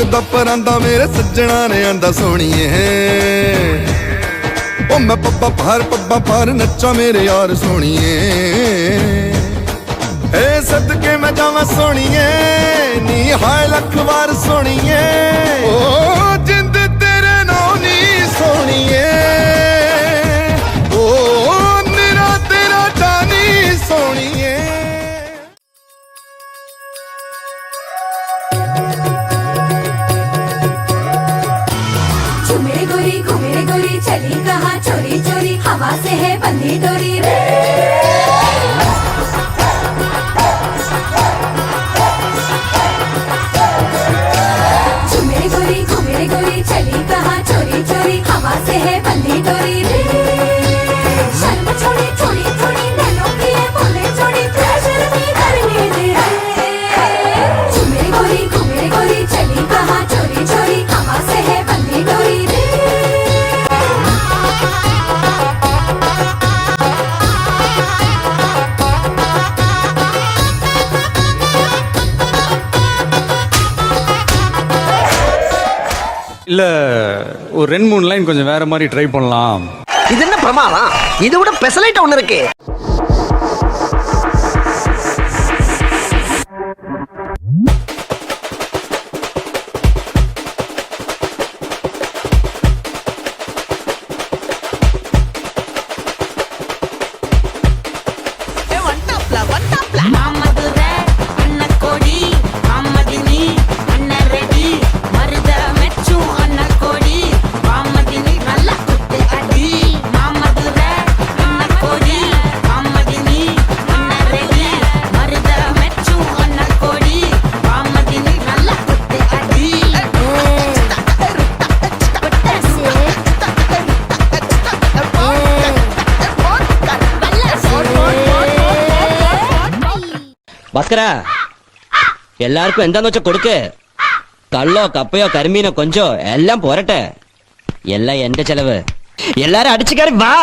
ਲੱਗਦਾ ਪਰਾਂਦਾ ਮੇਰੇ ਸੱਜਣਾ ਨੇ ਆਂਦਾ ਸੋਹਣੀਏ ਉਹ ਮੈਂ ਪੱਪਾ ਭਾਰ ਨੱਚਾ ਮੇਰੇ ਯਾਰ ਸੋਹਣੀਏ ਏ ਸਦਕੇ ਮੈਂ ਜਾਵਾਂ ਸੋਹਣੀਏ ਨੀ ਹਾਏ ਲੱਖ ਵਾਰ ਸੋਹਣੀਏ ਓ ਜਿੰਦ ਤੇਰੇ ਨਾਮ ਨੀ ਸੋਹਣੀਏ ਓ ਨਿਰਾ ਤੇਰਾ ਜਾਨੀ ਸੋਹਣੀਏ झूमे गोरी घूमे गोरी चली कहाँ चोरी चोरी हवा से है बंधी डोरी रे झूमे गोरी घूमे गोरी चली कहाँ चोरी चोरी हवा से है बंधी डोरी रे शर्म छोड़ी थोड़ी थोड़ी नैनों की है बोले छोड़ी प्रेशर भी करनी रे झूमे गोरी चली कहाँ चोरी चोरी हवा से है बंधी डोरी रे இல்ல ஒரு 2-3 லைன் கொஞ்சம் வேற மாதிரி ட்ரை பண்ணலாம். இது என்ன பிரமாதம்? இதை விட பெசலைட் ஒண்ணு இருக்கு. பாஸ்கரா, எல்லாருக்கும் എന്താന്ന് വെച്ചാ കൊടുക്ക്. കള്ളോ കപ്പയോ കരിമീനോ കൊഞ്ചോ എല്ലാം പോരട്ടെ. എല്ലാം എന്റെ ചെലവ്. എല്ലാരും അടിച്ചു കയറി വാ.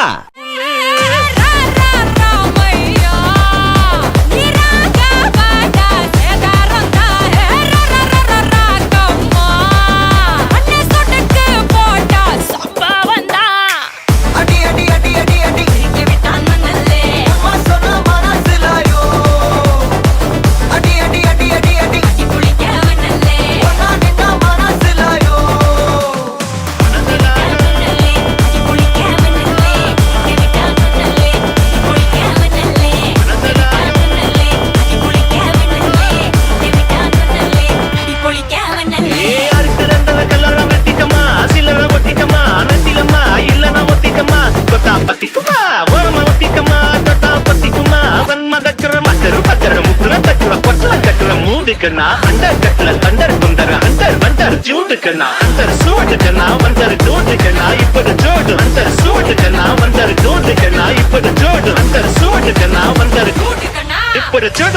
अंदर कटल अंदर कुंदर अंदर बंदर जूट करना अंदर सूट करना बंदर दूध करना इपड़ जोड़ अंदर सूट करना बंदर दूध करना इपड़ जोड़ अंदर सूट करना बंदर दूध करना इपड़ जोड़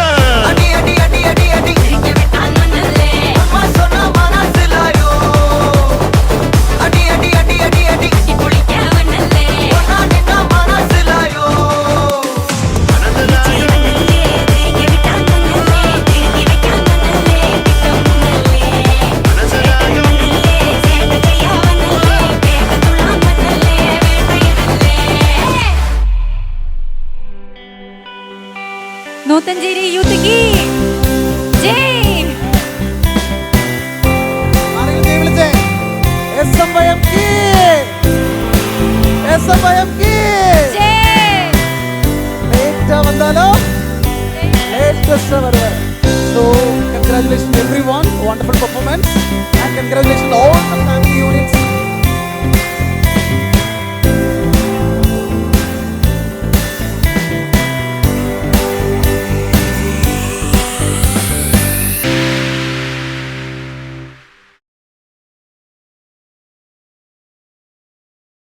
अडी अडी अडी अडी अडी के बिटान मनले अम्मा सोना माना सिलायो अडी अडी अडी अडी अडी की पुली क्या मनले ओना निना माना सिलायो നൂത്തഞ്ചേരി യൂത്ത് കീ ജയ് വന്നാലോ latest So congratulations everyone, wonderful performance and congratulations all the